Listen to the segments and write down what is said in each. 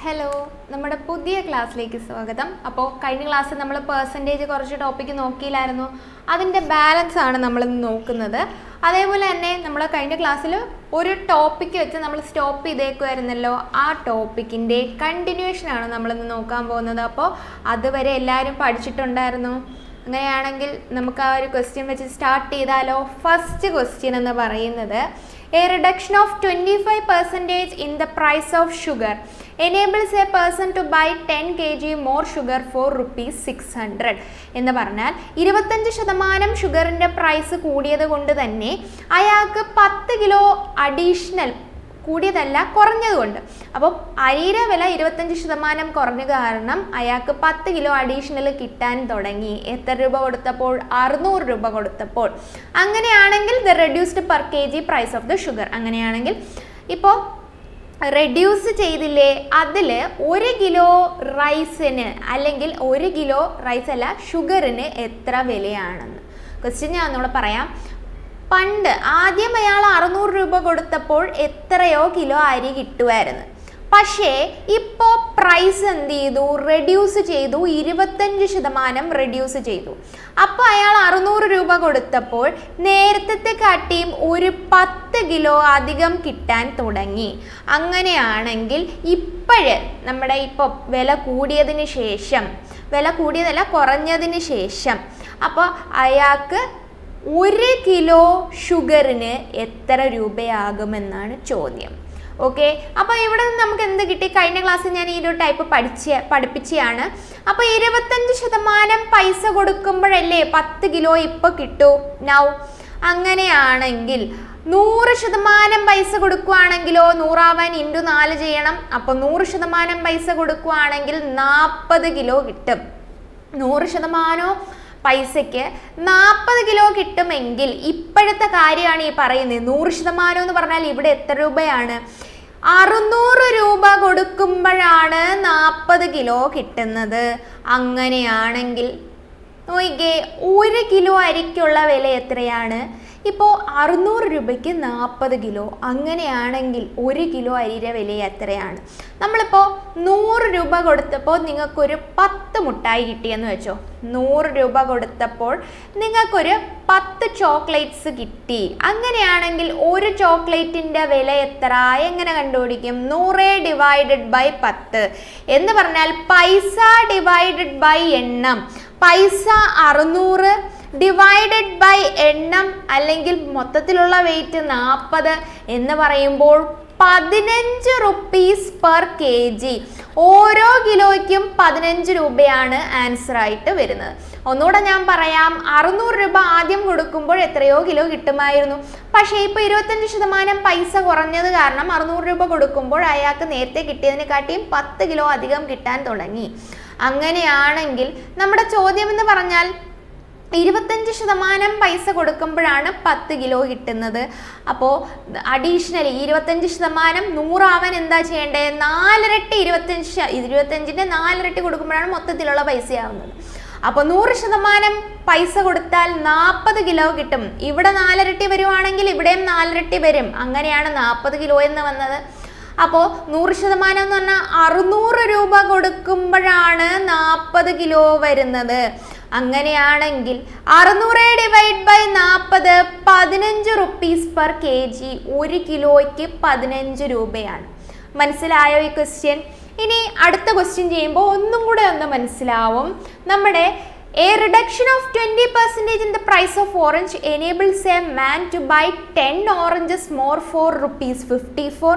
Hello, നമ്മുടെ പുതിയ ക്ലാസ്സിലേക്ക് സ്വാഗതം. അപ്പോൾ കഴിഞ്ഞ ക്ലാസ്സിൽ നമ്മൾ പെർസെൻറ്റേജ് കുറച്ച് ടോപ്പിക്ക് നോക്കിയില്ലായിരുന്നു. അതിൻ്റെ ബാലൻസ് ആണ് നമ്മളിന്ന് നോക്കുന്നത്. അതേപോലെ തന്നെ നമ്മൾ കഴിഞ്ഞ ക്ലാസ്സിൽ ഒരു ടോപ്പിക്ക് വെച്ച് നമ്മൾ സ്റ്റോപ്പ് ചെയ്തേക്കുമായിരുന്നല്ലോ. ആ ടോപ്പിക്കിൻ്റെ കണ്ടിന്യൂഷനാണ് നമ്മളിന്ന് നോക്കാൻ പോകുന്നത്. അപ്പോൾ അതുവരെ എല്ലാവരും പഠിച്ചിട്ടുണ്ടായിരുന്നു. അങ്ങനെയാണെങ്കിൽ നമുക്ക് ആ ഒരു ക്വസ്റ്റ്യൻ വെച്ച് സ്റ്റാർട്ട് ചെയ്താലോ. ഫസ്റ്റ് ക്വസ്റ്റ്യൻ എന്ന് പറയുന്നത് A reduction of 25% in the price of sugar enables a person to buy 10 kg more sugar for ₹600. എന്ന് പറഞ്ഞാൽ 25% ഷുഗറിൻ്റെ പ്രൈസ് കൂടിയത് കൊണ്ട് തന്നെ അയാൾക്ക് 10 കിലോ അഡീഷണൽ, കൂടിയതല്ല കുറഞ്ഞതുകൊണ്ട്, അപ്പോൾ അരിയുടെ വില 25% കുറഞ്ഞ കാരണം അയാൾക്ക് 10 കിലോ അഡീഷണൽ കിട്ടാൻ തുടങ്ങി. എത്ര രൂപ കൊടുത്തപ്പോൾ? 600 രൂപ കൊടുത്തപ്പോൾ. അങ്ങനെയാണെങ്കിൽ the reduced per K G price of the sugar. അങ്ങനെയാണെങ്കിൽ ഇപ്പോൾ റെഡ്യൂസ് ചെയ്തില്ലേ, അതിൽ 1 കിലോ റൈസിന് അല്ലെങ്കിൽ 1 കിലോ റൈസ് അല്ല ഷുഗറിന് എത്ര വിലയാണെന്ന് ക്വസ്റ്റ്യൻ ഞാൻ ഒന്നുകൂടെ പറയാം. പണ്ട് ആദ്യം അയാൾ 600 രൂപ കൊടുത്തപ്പോൾ എത്രയോ കിലോ അരി കിട്ടുമായിരുന്നു. പക്ഷേ ഇപ്പോൾ പ്രൈസ് എന്ത് ചെയ്തു? റെഡ്യൂസ് ചെയ്തു, 25% റെഡ്യൂസ് ചെയ്തു. അപ്പോൾ അയാൾ 600 രൂപ കൊടുത്തപ്പോൾ നേരത്തെ കാട്ടിയും ഒരു 10 കിലോ അധികം കിട്ടാൻ തുടങ്ങി. അങ്ങനെയാണെങ്കിൽ ഇപ്പോഴ് നമ്മുടെ ഇപ്പോൾ വില കൂടിയതിന് ശേഷം, വില കൂടിയതല്ല കുറഞ്ഞതിന് ശേഷം, അപ്പോൾ അയാൾക്ക് 1 കിലോ ഷുഗറിന് എത്ര രൂപയാകുമെന്നാണ് ചോദ്യം. ഓക്കെ, അപ്പോൾ ഇവിടെ നിന്ന് നമുക്ക് എന്ത് കിട്ടി? കഴിഞ്ഞ ക്ലാസ്സിൽ ഞാൻ ഈ ഒരു ടൈപ്പ് പഠിപ്പിച്ചതാണ്. അപ്പോൾ 25% പൈസ കൊടുക്കുമ്പോഴല്ലേ 10 കിലോ ഇപ്പോൾ കിട്ടൂ. നൗ അങ്ങനെയാണെങ്കിൽ 100% പൈസ കൊടുക്കുകയാണെങ്കിലോ 100 ആവാൻ × 4 ചെയ്യണം. അപ്പോൾ 100% പൈസ കൊടുക്കുകയാണെങ്കിൽ 40 കിലോ കിട്ടും. 100% പൈസയ്ക്ക് 40 കിലോ കിട്ടുമെങ്കിൽ ഇപ്പോഴത്തെ കാര്യമാണ് ഈ പറയുന്നത്. 100% എന്ന് പറഞ്ഞാൽ ഇവിടെ എത്ര രൂപയാണ്? 600 രൂപ കൊടുക്കുമ്പോഴാണ് 40 കിലോ കിട്ടുന്നത്. അങ്ങനെയാണെങ്കിൽ നോക്കിക്കേ, 1 കിലോ അരിക്കുള്ള വില എത്രയാണ്? ഇപ്പോൾ 600 രൂപയ്ക്ക് 40 കിലോ. അങ്ങനെയാണെങ്കിൽ 1 കിലോ അരിയുടെ വില എത്രയാണ്? നമ്മളിപ്പോൾ 100 രൂപ കൊടുത്തപ്പോൾ നിങ്ങൾക്കൊരു 10 മുട്ടായി കിട്ടിയെന്ന് വെച്ചോ. 100 രൂപ കൊടുത്തപ്പോൾ നിങ്ങൾക്കൊരു 10 ചോക്ലേറ്റ്സ് കിട്ടി. അങ്ങനെയാണെങ്കിൽ ഒരു ചോക്ലേറ്റിൻ്റെ വില എത്ര? എങ്ങനെ കണ്ടുപിടിക്കും? 100 / 10 എന്ന് പറഞ്ഞാൽ പൈസ ഡിവൈഡഡ് ബൈ എണ്ണം. പൈസ 600 ഡിവൈഡഡ് ബൈ എണ്ണം, അല്ലെങ്കിൽ മൊത്തത്തിലുള്ള വെയിറ്റ് 40 എന്ന് പറയുമ്പോൾ 15 റുപ്പീസ് പെർ കെ ജി. ഓരോ കിലോയ്ക്കും 15 രൂപയാണ് ആൻസർ ആയിട്ട് വരുന്നത്. ഒന്നുകൂടെ ഞാൻ പറയാം, 600 രൂപ ആദ്യം കൊടുക്കുമ്പോൾ എത്രയോ കിലോ കിട്ടുമായിരുന്നു. പക്ഷേ ഇപ്പോൾ 25% പൈസ കുറഞ്ഞത് കാരണം 600 രൂപ കൊടുക്കുമ്പോൾ അയാൾക്ക് നേരത്തെ കിട്ടിയതിനെക്കാട്ടിയും 10 കിലോ അധികം കിട്ടാൻ തുടങ്ങി. അങ്ങനെയാണെങ്കിൽ നമ്മുടെ ചോദ്യം എന്ന് പറഞ്ഞാൽ 25% പൈസ കൊടുക്കുമ്പോഴാണ് 10 കിലോ കിട്ടുന്നത്. അപ്പോൾ അഡീഷണലി 25% 100 ആവാൻ എന്താ ചെയ്യേണ്ടത്? 4 ഇരട്ടി 25ൻ്റെ 4 ഇരട്ടി കൊടുക്കുമ്പോഴാണ് മൊത്തത്തിലുള്ള പൈസയാവുന്നത്. അപ്പോൾ 100% പൈസ കൊടുത്താൽ 40 കിലോ കിട്ടും. ഇവിടെ 4 ഇരട്ടി വരുവാണെങ്കിൽ ഇവിടെയും 4 ഇരട്ടി വരും. അങ്ങനെയാണ് 40 കിലോ എന്ന് വന്നത്. അപ്പോൾ 100% എന്ന് പറഞ്ഞാൽ 600 രൂപ കൊടുക്കുമ്പോഴാണ് 40 കിലോ വരുന്നത്. അങ്ങനെയാണെങ്കിൽ 600 divide by 40 15 rupees per K G. 1 കിലോയ്ക്ക് 15 രൂപയാണ്. മനസ്സിലായോ ഈ ക്വസ്റ്റ്യൻ? ഇനി അടുത്ത ക്വസ്റ്റ്യൻ ചെയ്യുമ്പോൾ ഒന്നും കൂടെ ഒന്ന് മനസ്സിലാവും. നമ്മുടെ A reduction of 20% in the price of orange enables a man to buy 10 oranges more for ₹54.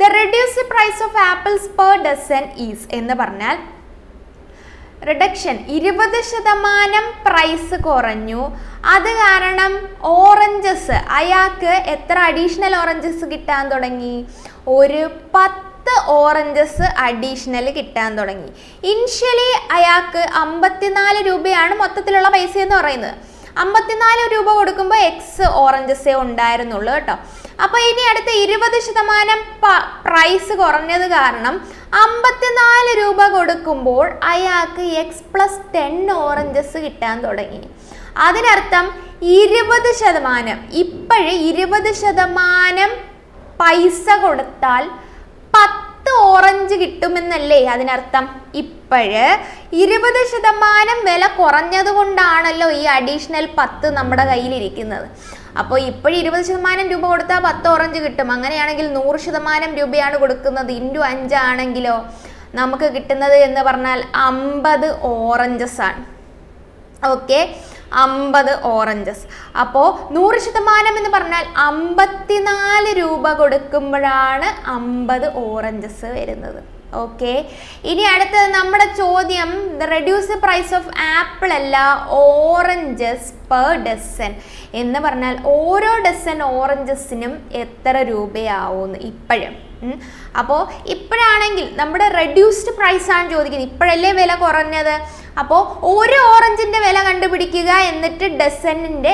The reduced price of apples per dozen is എന്ന് പറഞ്ഞാൽ റിഡക്ഷൻ 20% പ്രൈസ് കുറഞ്ഞു. അത് കാരണം ഓറഞ്ചസ് അയാൾക്ക് എത്ര അഡീഷണൽ ഓറഞ്ചസ് കിട്ടാൻ തുടങ്ങി? ഒരു 10 ഓറഞ്ചസ് അഡീഷണൽ കിട്ടാൻ തുടങ്ങി. ഇനിഷ്യലി അയാൾക്ക് 54 രൂപയാണ് മൊത്തത്തിലുള്ള പൈസ എന്ന് പറയുന്നത്. 54 രൂപ കൊടുക്കുമ്പോൾ എക്സ് ഓറഞ്ചസേ ഉണ്ടായിരുന്നുള്ളൂ കേട്ടോ. അപ്പോൾ ഇനി അടുത്ത 20% പ്രൈസ് കുറഞ്ഞത് കാരണം 54 രൂപ കൊടുക്കുമ്പോൾ അയാൾക്ക് x+10 ഓറഞ്ചസ് കിട്ടാൻ തുടങ്ങി. അതിനർത്ഥം 20%, ഇപ്പോഴ് 20% പൈസ കൊടുത്താൽ 10 ഓറഞ്ച് കിട്ടുമെന്നല്ലേ അതിനർത്ഥം. ഇപ്പോഴ് 20% വില കുറഞ്ഞത് കൊണ്ടാണല്ലോ ഈ അഡീഷണൽ 10 നമ്മുടെ കയ്യിലിരിക്കുന്നത്. അപ്പോൾ ഇപ്പോഴും 20% രൂപ കൊടുത്താൽ 10 ഓറഞ്ച് കിട്ടും. അങ്ങനെയാണെങ്കിൽ 100% രൂപയാണ് കൊടുക്കുന്നത്. × 5 ആണെങ്കിലോ നമുക്ക് കിട്ടുന്നത് എന്ന് പറഞ്ഞാൽ 50 ഓറഞ്ചസ് ആണ്. Okay, 50 oranges. അപ്പോൾ 100% എന്ന് പറഞ്ഞാൽ 54 രൂപ കൊടുക്കുമ്പോഴാണ് 50 ഓറഞ്ചസ് വരുന്നത്. ഓക്കെ, ഇനി അടുത്തത് നമ്മുടെ ചോദ്യം reduce the price of apple അല്ല, ഓറഞ്ചസ് പെർ ഡസൻ എന്ന് പറഞ്ഞാൽ ഓരോ ഡസൻ ഓറഞ്ചസിനും എത്ര രൂപയാവുമെന്ന് ഇപ്പോഴും. അപ്പോൾ ഇപ്പോഴാണെങ്കിൽ നമ്മുടെ റെഡ്യൂസ്ഡ് പ്രൈസ് ആണ് ചോദിക്കുന്നത്. ഇപ്പോഴല്ലേ വില കുറഞ്ഞത്. അപ്പോൾ ഓരോ ഓറഞ്ചിൻ്റെ വില കണ്ടുപിടിക്കുക, എന്നിട്ട് ഡസനിൻ്റെ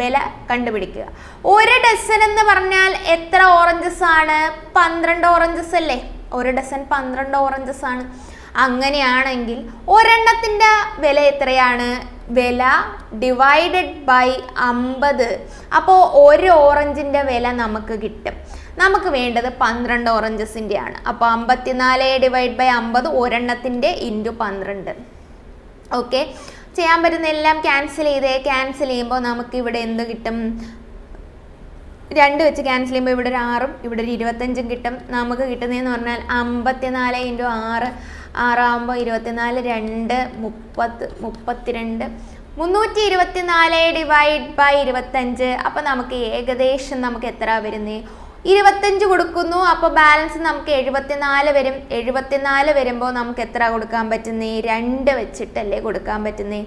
വില കണ്ടുപിടിക്കുക. ഒരു ഡസൻ എന്ന് പറഞ്ഞാൽ എത്ര ഓറഞ്ചസ് ആണ്? 12 ഓറഞ്ചസ് അല്ലേ? ഒരു ഡസൻ 12 ഓറഞ്ചസ് ആണ്. അങ്ങനെയാണെങ്കിൽ ഒരെണ്ണത്തിൻ്റെ വില എത്രയാണ്? വില ഡിവൈഡഡ് ബൈ 50. അപ്പോൾ ഒരു ഓറഞ്ചിൻ്റെ വില നമുക്ക് കിട്ടും. നമുക്ക് വേണ്ടത് 12 ഓറഞ്ചസിൻ്റെ ആണ്. അപ്പോൾ 54 ഡിവൈഡ് ബൈ 50 ഒരെണ്ണത്തിൻ്റെ × 12. ഓക്കെ, ചെയ്യാൻ പറ്റുന്ന എല്ലാം ക്യാൻസൽ ചെയ്യുമ്പോൾ നമുക്ക് ഇവിടെ എന്ത് കിട്ടും? 2 വെച്ച് ക്യാൻസൽ ചെയ്യുമ്പോൾ ഇവിടെ ഒരു 6ഉം ഇവിടെ ഒരു 25ഉം കിട്ടും. നമുക്ക് കിട്ടുന്നതെന്ന് പറഞ്ഞാൽ 54 × 6, 6 ആകുമ്പോൾ 24, 2 30, 32, 324 ഡിവൈഡ് ബൈ 25. അപ്പോൾ നമുക്ക് ഏകദേശം നമുക്ക് എത്ര വരുന്നേ? 25 കൊടുക്കുന്നു. അപ്പോൾ ബാലൻസ് നമുക്ക് 74 വരും. 74 വരുമ്പോൾ നമുക്ക് എത്ര കൊടുക്കാൻ പറ്റുന്നേ? 2 വെച്ചിട്ടല്ലേ കൊടുക്കാൻ പറ്റുന്നേ?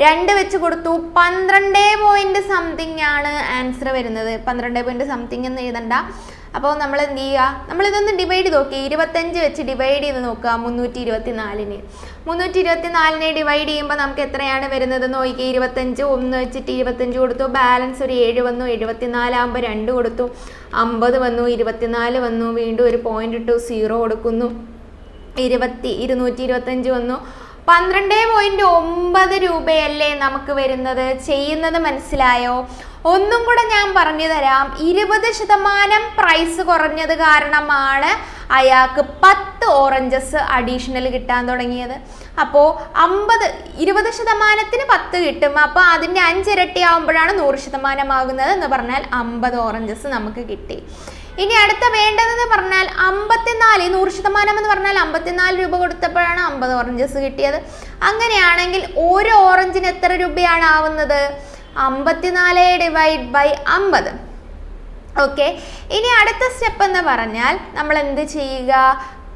2 വെച്ച് കൊടുത്തു. 12 ആണ് ആൻസർ വരുന്നത്. 12 എന്ന് എഴുതണ്ട. അപ്പോൾ നമ്മൾ എന്ത് ചെയ്യുക? നമ്മളിതൊന്ന് ഡിവൈഡ് നോക്കി. 25 വെച്ച് ഡിവൈഡ് ചെയ്ത് നോക്കുക 324. 324 ഡിവൈഡ് ചെയ്യുമ്പോൾ നമുക്ക് എത്രയാണ് വരുന്നത് നോക്കി. 25 1 വെച്ചിട്ട് 25 കൊടുത്തു. ബാലൻസ് ഒരു 7 വന്നു. 74 ആകുമ്പോൾ 2 കൊടുത്തു. 50 വന്നു. 24 വന്നു. വീണ്ടും ഒരു പോയിന്റ് ഇട്ടു. 0 കൊടുക്കുന്നു. 225 വന്നു. 12.9 രൂപയല്ലേ നമുക്ക് വരുന്നത്. ചെയ്യുന്നത് മനസ്സിലായോ? ഒന്നും കൂടെ ഞാൻ പറഞ്ഞു തരാം. 20% പ്രൈസ് കുറഞ്ഞത് കാരണമാണ് അയാൾക്ക് 10 ഓറഞ്ചസ് അഡീഷണൽ കിട്ടാൻ തുടങ്ങിയത്. അപ്പോൾ 20%-ന് 10 കിട്ടും. അപ്പോൾ അതിൻ്റെ 5 ഇരട്ടി ആകുമ്പോഴാണ് 100% ആകുന്നത് എന്ന് പറഞ്ഞാൽ 50 ഓറഞ്ചസ് നമുക്ക് കിട്ടി. ഇനി അടുത്ത വേണ്ടതെന്ന് പറഞ്ഞാൽ 54, 100% എന്ന് പറഞ്ഞാൽ 54 രൂപ കൊടുത്തപ്പോഴാണ് 50 ഓറഞ്ചസ് കിട്ടിയത്. അങ്ങനെയാണെങ്കിൽ ഓരോ ഓറഞ്ചിന് എത്ര രൂപയാണ് ആവുന്നത്? 54 ഡിവൈഡ് ബൈ 50. ഓക്കെ, ഇനി അടുത്ത സ്റ്റെപ്പ് എന്ന് പറഞ്ഞാൽ നമ്മൾ എന്ത് ചെയ്യുക?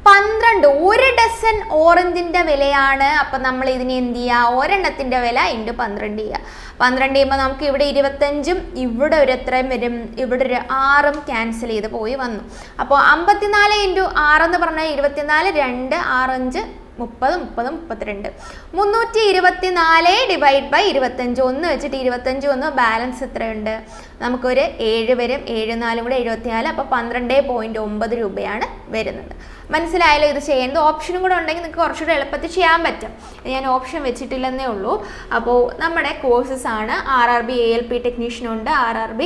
12, ഒരു ഡസൻ ഓറഞ്ചിൻ്റെ വിലയാണ്. അപ്പം നമ്മൾ ഇതിനെ എന്ത് ചെയ്യുക? ഒരെണ്ണത്തിൻ്റെ വില × 12 ചെയ്യുക. 12 ചെയ്യുമ്പോൾ നമുക്ക് ഇവിടെ 25ഉം ഇവിടെ ഒരു എത്രയും വരും? ഇവിടെ ഒരു 6ഉം ക്യാൻസൽ ചെയ്ത് പോയി വന്നു. അപ്പോൾ 54 × 6 എന്ന് പറഞ്ഞാൽ 24, 2, 6, 5, 30, 32. 324 ഡിവൈഡ് ബൈ 25. 1 വെച്ചിട്ട് 25 വന്നു. ബാലൻസ് എത്രയുണ്ട്? നമുക്കൊരു 7 വരും. 7 4 കൂടെ 74. അപ്പോൾ 12.9 രൂപയാണ് വരുന്നത്. മനസ്സിലായാലോ? ഇത് ചെയ്യുന്നത് ഓപ്ഷനും കൂടെ ഉണ്ടെങ്കിൽ നിങ്ങൾക്ക് കുറച്ചുകൂടെ എളുപ്പത്തിൽ ചെയ്യാൻ പറ്റും. ഞാൻ ഓപ്ഷൻ വെച്ചിട്ടില്ലെന്നേ ഉള്ളൂ. അപ്പോൾ നമ്മുടെ കോഴ്സസ് ആണ് RRB ALP ടെക്നീഷ്യൻ ഉണ്ട്, RRB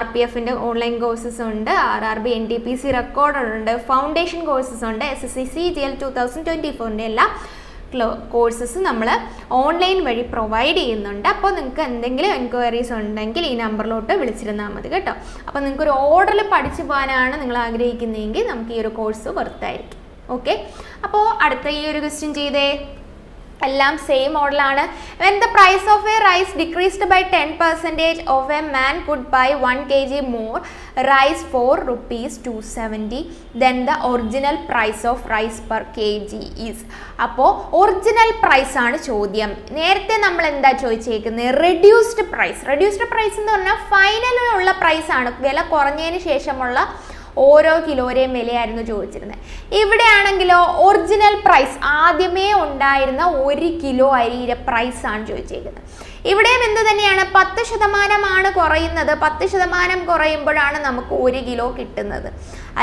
RPFൻ്റെ ഓൺലൈൻ കോഴ്സസ് ഉണ്ട്, RRB NTPC റെക്കോർഡഡ് ഉണ്ട്, ഫൗണ്ടേഷൻ കോഴ്സസ് ഉണ്ട്, SSC CGL 2024ൻ്റെ എല്ലാ കോഴ്സസ് നമ്മൾ ഓൺലൈൻ വഴി പ്രൊവൈഡ് ചെയ്യുന്നുണ്ട്. അപ്പോൾ നിങ്ങൾക്ക് എന്തെങ്കിലും എൻക്വയറീസ് ഉണ്ടെങ്കിൽ ഈ നമ്പറിലോട്ട് വിളിച്ചിരുന്നാൽ മതി കേട്ടോ. അപ്പോൾ നിങ്ങൾക്കൊരു ഓർഡറിൽ പഠിച്ചു പോകാനാണ് നിങ്ങൾ ആഗ്രഹിക്കുന്നതെങ്കിൽ നമുക്ക് ഈ ഒരു കോഴ്സ് വർത്തായിരിക്കും. ഓക്കെ, അപ്പോൾ അടുത്ത ഈ ഒരു ക്വസ്റ്റ്യൻ ചെയ്തേ. എല്ലാം സെയിം മോഡലാണ്. When the price of a rice decreased by 10% of a man could buy 1 kg more rice for ₹270, then the original price of rice per kg is. അപ്പോൾ ഒറിജിനൽ പ്രൈസ് ആണ് ചോദ്യം. നേരത്തെ നമ്മൾ എന്താ ചോദിച്ചേക്കുന്നത്? Reduced price. റെഡ്യൂസ്ഡ് പ്രൈസ് എന്ന് പറഞ്ഞാൽ ഫൈനലിലുള്ള price ആണ്, വില കുറഞ്ഞതിന് ശേഷമുള്ള ഓരോ കിലോയുടെയും വിലയായിരുന്നു ചോദിച്ചിരുന്നത്. ഇവിടെയാണെങ്കിലോ ഒറിജിനൽ പ്രൈസ്, ആദ്യമേ ഉണ്ടായിരുന്ന 1 കിലോ അരിയുടെ പ്രൈസ് ആണ് ചോദിച്ചേക്കുന്നത്. ഇവിടെയും എന്ത് തന്നെയാണ്? 10% കുറയുന്നത്. 10% കുറയുമ്പോഴാണ് നമുക്ക് 1 കിലോ കിട്ടുന്നത്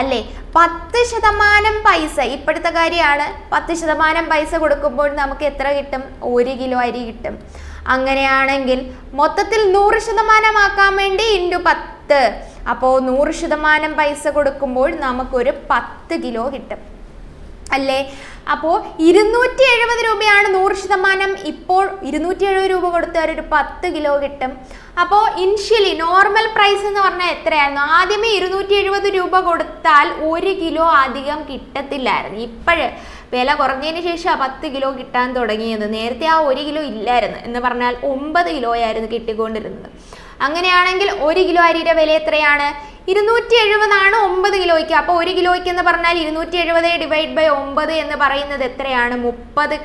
അല്ലേ? 10% പൈസ ഇപ്പോഴത്തെ കാര്യമാണ്. 10% പൈസ കൊടുക്കുമ്പോൾ നമുക്ക് എത്ര കിട്ടും? 1 കിലോ അരി കിട്ടും. അങ്ങനെയാണെങ്കിൽ മൊത്തത്തിൽ 100% ആക്കാൻ വേണ്ടി × 10. അപ്പോൾ 100% പൈസ കൊടുക്കുമ്പോൾ നമുക്കൊരു 10 കിലോ കിട്ടും. അല്ലേ? അപ്പോൾ 270 രൂപയാണ് 100%. ഇപ്പോൾ 270 രൂപ കൊടുത്താൽ ഒരു 10 കിലോ കിട്ടും. അപ്പോൾ ഇനിഷ്യലി നോർമൽ പ്രൈസ് എന്ന് പറഞ്ഞാൽ എത്രയായിരുന്നു? ആദ്യമേ 270 രൂപ കൊടുത്താൽ 1 കിലോ അധികം കിട്ടത്തില്ലായിരുന്നു. ഇപ്പോഴ് വില കുറഞ്ഞതിന് ശേഷം 10 കിലോ കിട്ടാൻ തുടങ്ങിയത്. നേരത്തെ ആ 1 കിലോ ഇല്ലായിരുന്നു എന്ന് പറഞ്ഞാൽ 9 കിലോയായിരുന്നു കിട്ടിക്കൊണ്ടിരുന്നത്. അങ്ങനെയാണെങ്കിൽ 1 കിലോ അരിയുടെ വില എത്രയാണ്? 270 ആണ് 9 കിലോയ്ക്ക്. അപ്പോൾ 1 കിലോയ്ക്ക് എന്ന് പറഞ്ഞാൽ 270 ഡിവൈഡ് ബൈ 9 എന്ന് പറയുന്നത് എത്രയാണ്? 30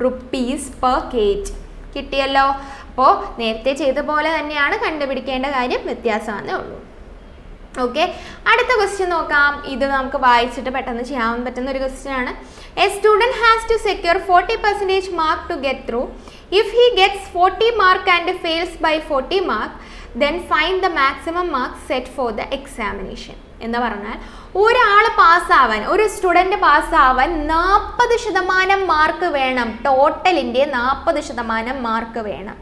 റുപ്പീസ് പെർ കേജ്. കിട്ടിയല്ലോ. അപ്പോൾ നേരത്തെ ചെയ്ത പോലെ തന്നെയാണ്, കണ്ടുപിടിക്കേണ്ട കാര്യം വ്യത്യാസമാണേ ഉള്ളൂ. ഓക്കെ, അടുത്ത ക്വസ്റ്റ്യൻ നോക്കാം. ഇത് നമുക്ക് വായിച്ചിട്ട് പെട്ടെന്ന് ചെയ്യാൻ പറ്റുന്ന ഒരു ക്വസ്റ്റ്യൻ ആണ്. A student has to secure 40% mark to get through. If he gets 40 mark and fails by 40 mark, then find the maximum mark set for the examination. എന്ന് പറഞ്ഞാൽ ഒരാൾ പാസ്സാവാൻ, ഒരു സ്റ്റുഡൻറ്റ് പാസ്സാവാൻ 40% മാർക്ക് വേണം. ടോട്ടലിൻ്റെ 40% മാർക്ക് വേണം.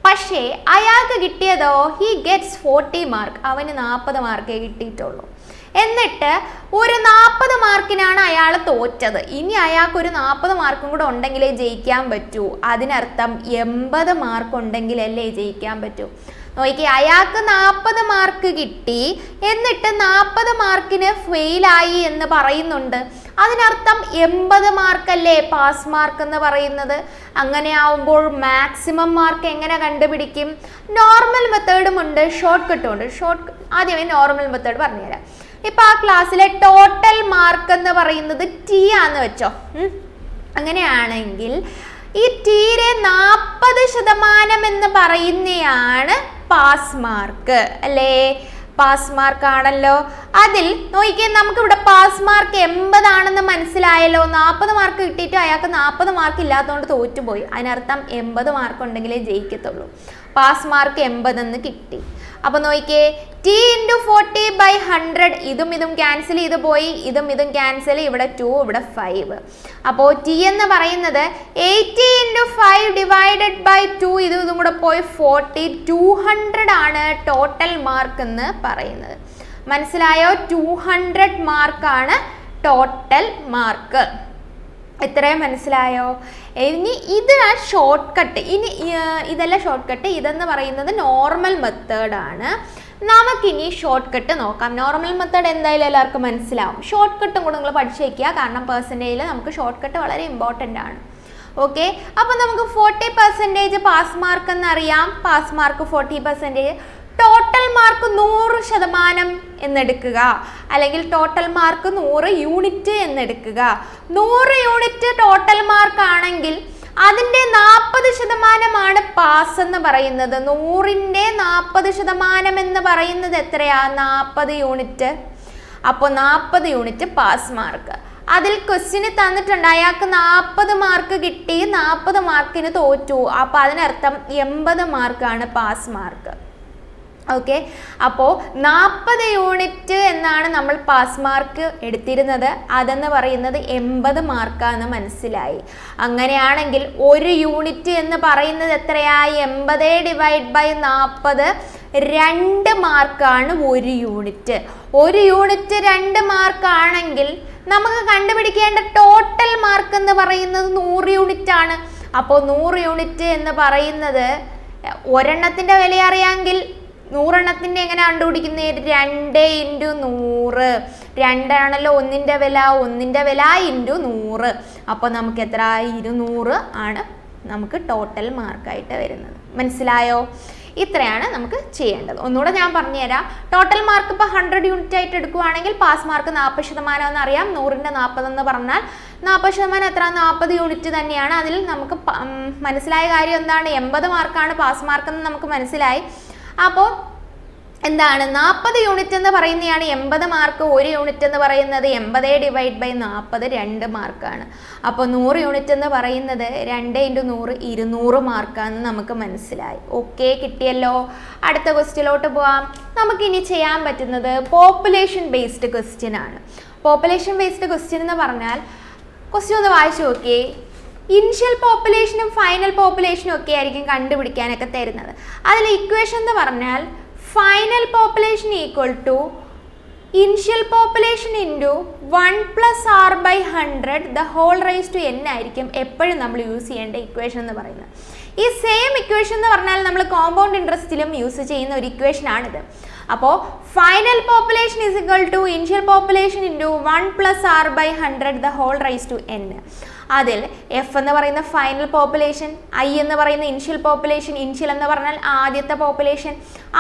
പക്ഷേ അയാൾക്ക് കിട്ടിയതോ ഹി ഗെറ്റ്സ് 40 മാർക്ക്. അവന് 40 മാർക്കേ കിട്ടിയിട്ടുള്ളൂ. എന്നിട്ട് ഒരു 40 മാർക്കിനാണ് അയാൾ തോറ്റത്. ഇനി അയാൾക്കൊരു 40 മാർക്കും കൂടെ ഉണ്ടെങ്കിലേ ജയിക്കാൻ പറ്റൂ. അതിനർത്ഥം 80 മാർക്ക് ഉണ്ടെങ്കിലല്ലേ ജയിക്കാൻ പറ്റൂ. നോക്കി, അയാൾക്ക് 40 മാർക്ക് കിട്ടി, എന്നിട്ട് 40 മാർക്കിന് ഫെയിലായി എന്ന് പറയുന്നുണ്ട്. അതിനർത്ഥം 80 മാർക്കല്ലേ പാസ് മാർക്ക് എന്ന് പറയുന്നത്. അങ്ങനെ ആവുമ്പോൾ മാക്സിമം മാർക്ക് എങ്ങനെ കണ്ടുപിടിക്കും? നോർമൽ മെത്തേഡും ഉണ്ട്, ഷോർട്ട് കട്ടും ഉണ്ട്. ആദ്യമേ നോർമൽ മെത്തേഡ് പറഞ്ഞുതരാം. ഇപ്പം ആ ക്ലാസ്സിലെ ടോട്ടൽ മാർക്ക് എന്ന് പറയുന്നത് ടി ആന്ന് വെച്ചോ. അങ്ങനെയാണെങ്കിൽ ഈ ടീരെ 40% എന്ന് പറയുന്നതാണ് പാസ് മാർക്ക് അല്ലേ? പാസ് മാർക്ക് ആണല്ലോ. അതിൽ നോക്കിയാൽ നമുക്കിവിടെ പാസ് മാർക്ക് 80 ആണെന്ന് മനസ്സിലായല്ലോ. 40 മാർക്ക് കിട്ടിയിട്ട് അയാൾക്ക് 40 മാർക്ക് ഇല്ലാത്തതുകൊണ്ട് തോറ്റുപോയി. അതിനർത്ഥം 80 മാർക്ക് ഉണ്ടെങ്കിലേ ജയിക്കത്തുള്ളൂ. പാസ് മാർക്ക് 80 എന്ന് കിട്ടി. അപ്പോൾ നോക്കിയേ, ടി ഇൻറ്റു 40 ബൈ 100. ഇതും ഇതും ക്യാൻസൽ ചെയ്ത് പോയി, ഇതും ഇതും ക്യാൻസൽ. ഇവിടെ 2, ഇവിടെ 5. അപ്പോൾ ടി എന്ന് പറയുന്നത് 80 ഇൻറ്റു 5 ഡിവൈഡഡ് ബൈ 2. ഇതും കൂടെ പോയി 40. 200 ആണ് ടോട്ടൽ മാർക്ക് എന്ന് പറയുന്നത്. മനസ്സിലായോ? 200 മാർക്കാണ് ടോട്ടൽ മാർക്ക്. എത്രയും മനസ്സിലായോ? ഇനി ഇത് ഷോർട്ട് കട്ട്. ഇനി ഇതല്ല ഷോർട്ട് കട്ട്, ഇതെന്ന് പറയുന്നത് നോർമൽ മെത്തേഡാണ്. നമുക്കിനി ഷോർട്ട് കട്ട് നോക്കാം. നോർമൽ മെത്തേഡ് എന്തായാലും എല്ലാവർക്കും മനസ്സിലാവും. ഷോർട്ട് കട്ടും കൂടെ നിങ്ങൾ പഠിച്ചു വയ്ക്കുക. കാരണം പെർസെൻറ്റേജിൽ നമുക്ക് ഷോർട്ട് കട്ട് വളരെ ഇമ്പോർട്ടൻ്റ് ആണ്. ഓക്കെ, അപ്പോൾ നമുക്ക് 40% പാസ് മാർക്ക് എന്നറിയാം. Pass mark 40%. ടോട്ടൽ മാർക്ക് 100% എന്നെടുക്കുക, അല്ലെങ്കിൽ ടോട്ടൽ മാർക്ക് 100 യൂണിറ്റ് എന്നെടുക്കുക. 100 യൂണിറ്റ് ടോട്ടൽ മാർക്ക് ആണെങ്കിൽ അതിൻ്റെ 40% പാസ് എന്ന് പറയുന്നത്. 100ൻ്റെ 40% എന്ന് പറയുന്നത് എത്രയാ? 40 യൂണിറ്റ്. അപ്പോൾ 40 യൂണിറ്റ് പാസ് മാർക്ക്. അതിൽ ക്വസ്റ്റ്യന് തന്നിട്ടുണ്ട് അയാൾക്ക് 40 മാർക്ക് കിട്ടി, 40 മാർക്കിന് തോറ്റു. അപ്പോൾ അതിനർത്ഥം 80 മാർക്കാണ് പാസ് മാർക്ക്. ഓക്കെ, അപ്പോൾ 40 യൂണിറ്റ് എന്നാണ് നമ്മൾ പാസ് മാർക്ക് എടുത്തിരുന്നത്. അതെന്ന് പറയുന്നത് 80 മാർക്കാണെന്ന് മനസ്സിലായി. അങ്ങനെയാണെങ്കിൽ 1 യൂണിറ്റ് എന്ന് പറയുന്നത് എത്രയായി? 80 ഡിവൈഡ് ബൈ 40. 2 മാർക്കാണ് 1 യൂണിറ്റ്. 1 യൂണിറ്റ് 2 മാർക്കാണെങ്കിൽ നമുക്ക് കണ്ടുപിടിക്കേണ്ട ടോട്ടൽ മാർക്ക് എന്ന് പറയുന്നത് 100 യൂണിറ്റ് ആണ്. അപ്പോൾ 100 യൂണിറ്റ് എന്ന് പറയുന്നത് ഒരെണ്ണത്തിൻ്റെ വില അറിയാമെങ്കിൽ 100 എണ്ണത്തിൻ്റെ എങ്ങനെ കണ്ടുപിടിക്കുന്നത്? 2 ഇൻറ്റു 100. 2 ആണല്ലോ ഒന്നിൻ്റെ വില. 1ൻ്റെ വില ഇൻറ്റു 100. അപ്പോൾ നമുക്ക് എത്ര? 200 ആണ് നമുക്ക് ടോട്ടൽ മാർക്കായിട്ട് വരുന്നത്. മനസ്സിലായോ? ഇത്രയാണ് നമുക്ക് ചെയ്യേണ്ടത്. ഒന്നുകൂടെ ഞാൻ പറഞ്ഞുതരാം. ടോട്ടൽ മാർക്ക് ഇപ്പോൾ 100 യൂണിറ്റ് ആയിട്ട് എടുക്കുകയാണെങ്കിൽ പാസ് മാർക്ക് 40% എന്നറിയാം. 100ൻ്റെ 40 എന്ന് പറഞ്ഞാൽ 40% എത്ര? 40 യൂണിറ്റ് തന്നെയാണ്. അതിൽ നമുക്ക് മനസ്സിലായ കാര്യം എന്താണ്? 80 മാർക്കാണ് പാസ് മാർക്ക് എന്ന് നമുക്ക് മനസ്സിലായി. അപ്പോൾ എന്താണ് 40 യൂണിറ്റ് എന്ന് പറയുന്നതാണ് 80 മാർക്ക്. 1 യൂണിറ്റ് എന്ന് പറയുന്നത് 80 ഡിവൈഡ് ബൈ 40 2 മാർക്കാണ്. അപ്പോൾ 100 യൂണിറ്റ് എന്ന് പറയുന്നത് 2 ഇൻറ്റു 100 200 മാർക്കാണെന്ന് നമുക്ക് മനസ്സിലായി. ഓക്കെ, കിട്ടിയല്ലോ. അടുത്ത ക്വസ്റ്റ്യനിലോട്ട് പോവാം. നമുക്കിനി ചെയ്യാൻ പറ്റുന്നത് പോപ്പുലേഷൻ ബേസ്ഡ് ക്വസ്റ്റ്യൻ ആണ്. പോപ്പുലേഷൻ ബേസ്ഡ് ക്വസ്റ്റ്യൻ എന്ന് പറഞ്ഞാൽ ക്വസ്റ്റ്യൻ ഒന്ന് വായിച്ചു നോക്കിയേ. ഇനിഷ്യൽ പോപ്പുലേഷനും ഫൈനൽ പോപ്പുലേഷനും ഒക്കെ ആയിരിക്കും കണ്ടുപിടിക്കാനൊക്കെ തരുന്നത്. അതിൽ ഇക്വേഷൻ എന്ന് പറഞ്ഞാൽ final population equal to initial population into 1 + r/100 the whole raise to n ആയിരിക്കും എപ്പോഴും നമ്മൾ യൂസ് ചെയ്യേണ്ട ഇക്വേഷൻ എന്ന് പറയുന്നത്. ഈ സെയിം ഇക്വേഷൻ എന്ന് പറഞ്ഞാൽ നമ്മൾ കോമ്പൗണ്ട് ഇൻട്രസ്റ്റിലും യൂസ് ചെയ്യുന്ന ഒരു ഇക്വേഷൻ ആണിത്. അപ്പോൾ final population is equal to initial population into 1 + r/100 the whole raise to n. അതിൽ എഫ് എന്ന് പറയുന്ന ഫൈനൽ പോപ്പുലേഷൻ, ഐ എന്ന് പറയുന്ന ഇനിഷ്യൽ പോപ്പുലേഷൻ, ഇനിഷ്യൽ എന്ന് പറഞ്ഞാൽ ആദ്യത്തെ പോപ്പുലേഷൻ,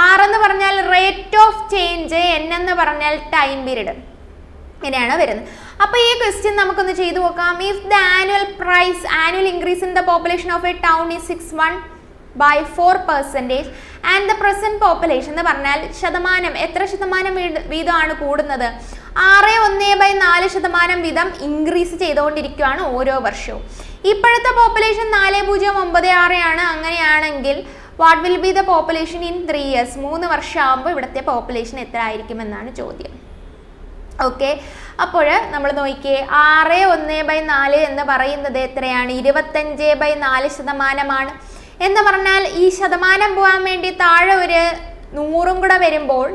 ആർ എന്ന് പറഞ്ഞാൽ റേറ്റ് ഓഫ് ചേഞ്ച്, എൻ എന്ന് പറഞ്ഞാൽ ടൈം പീരീഡ്, ഇങ്ങനെയാണ് വരുന്നത്. അപ്പോൾ ഈ ക്വസ്റ്റ്യൻ നമുക്കൊന്ന് ചെയ്തു നോക്കാം. If the annual increase in the population of a town is 6.4% and the present population എന്ന് പറഞ്ഞാൽ ശതമാനം, എത്ര ശതമാനം വീതമാണ് കൂടുന്നത്? 6.1/4% വീതം ഇൻക്രീസ് ചെയ്തുകൊണ്ടിരിക്കുകയാണ് ഓരോ വർഷവും. ഇപ്പോഴത്തെ പോപ്പുലേഷൻ 4096 ആണ്. അങ്ങനെയാണെങ്കിൽ what will be the population in 3 years? 3 വർഷം ആകുമ്പോൾ ഇവിടുത്തെ പോപ്പുലേഷൻ എത്ര ആയിരിക്കും എന്നാണ് ചോദ്യം. ഓക്കെ, അപ്പോൾ നമ്മൾ നോക്കിയേ, 6.1/4 എന്ന് പറയുന്നത് എത്രയാണ്? 25/4% എന്ന് പറഞ്ഞാൽ ഈ ശതമാനം പോകാൻ വേണ്ടി താഴെ ഒരു 100 കൂടെ വരുമ്പോൾ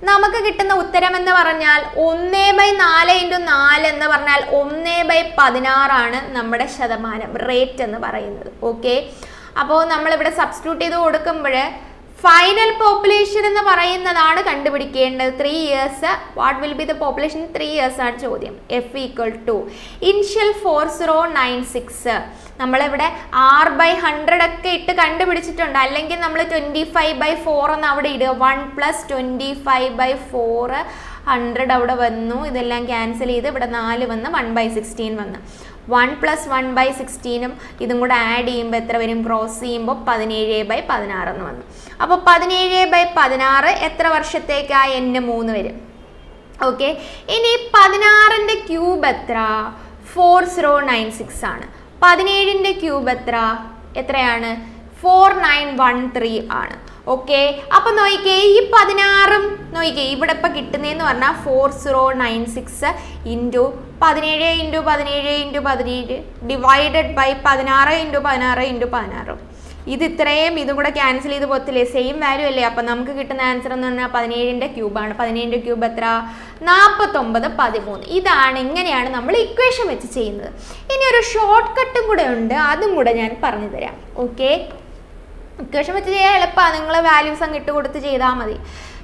നമുക്ക് കിട്ടുന്ന ഉത്തരം എന്ന് പറഞ്ഞാൽ 1/4 × 4 എന്ന് പറഞ്ഞാൽ 1/16 ആണ് നമ്മുടെ ശതമാനം റേറ്റ് എന്ന് പറയുന്നത്. ഓക്കെ, അപ്പോൾ നമ്മളിവിടെ സബ്സ്റ്റിറ്റ്യൂട്ട് ചെയ്ത് കൊടുക്കുമ്പോൾ ഫൈനൽ പോപ്പുലേഷൻ എന്ന് പറയുന്നതാണ് കണ്ടുപിടിക്കേണ്ടത്. 3 years. What will be the population 3 years ആണ് ചോദ്യം. F equal to initial 4096. നമ്മളിവിടെ r/100 ഒക്കെ ഇട്ട് കണ്ടുപിടിച്ചിട്ടുണ്ട്. അല്ലെങ്കിൽ നമ്മൾ 25/4 എന്ന് അവിടെ ഇടുക. 1 + 25/4 100 അവിടെ വന്നു. ഇതെല്ലാം ക്യാൻസൽ ചെയ്ത് ഇവിടെ 4 വന്ന് 1/16 വന്ന്. 1 + 1/16 ഇതും കൂടെ ആഡ് ചെയ്യുമ്പോൾ എത്ര വരും? ക്രോസ് ചെയ്യുമ്പോൾ 17/16 എന്ന് വന്നു. അപ്പോൾ 17/16 എത്ര വർഷത്തേക്കായി? n 3 വരും. ഓക്കെ, ഇനി 16ന്റെ ക്യൂബ് എത്ര? 4096 ആണ്. 17ന്റെ ക്യൂബ് എത്രയാണ്? 4913 ആണ്. ഓക്കെ, അപ്പൊ നോക്കിക്കേ, ഈ 16ഉം നോക്കിക്കേ ഇവിടെ ഇപ്പൊ കിട്ടുന്നതെന്ന് പറഞ്ഞാൽ 4096 ഇൻറ്റു 17 × 17 × 17 ഡിവൈഡഡ് ബൈ 16 × 16 × 16. ഇത് ഇത്രയും ഇതും കൂടെ ക്യാൻസൽ ചെയ്ത് പോകത്തില്ലേ? സെയിം വാല്യൂ അല്ലേ? അപ്പം നമുക്ക് കിട്ടുന്ന ആൻസർ എന്ന് പറഞ്ഞാൽ 17ന്റെ ക്യൂബാണ്. 17ന്റെ ക്യൂബ് എത്ര? 4913. ഇതാണ്, ഇങ്ങനെയാണ് നമ്മൾ ഇക്വേഷൻ വെച്ച് ചെയ്യുന്നത്. ഇനി ഒരു ഷോർട്ട് കട്ടും കൂടെ ഉണ്ട്, അതും കൂടെ ഞാൻ പറഞ്ഞു തരാം. ഓക്കെ, ഇക്വേഷൻ വെച്ച് ചെയ്യാൻ എളുപ്പമാണ്. നിങ്ങൾ വാല്യൂസ് അങ്ങ് ഇട്ട് കൊടുത്ത് ചെയ്താൽ മതി.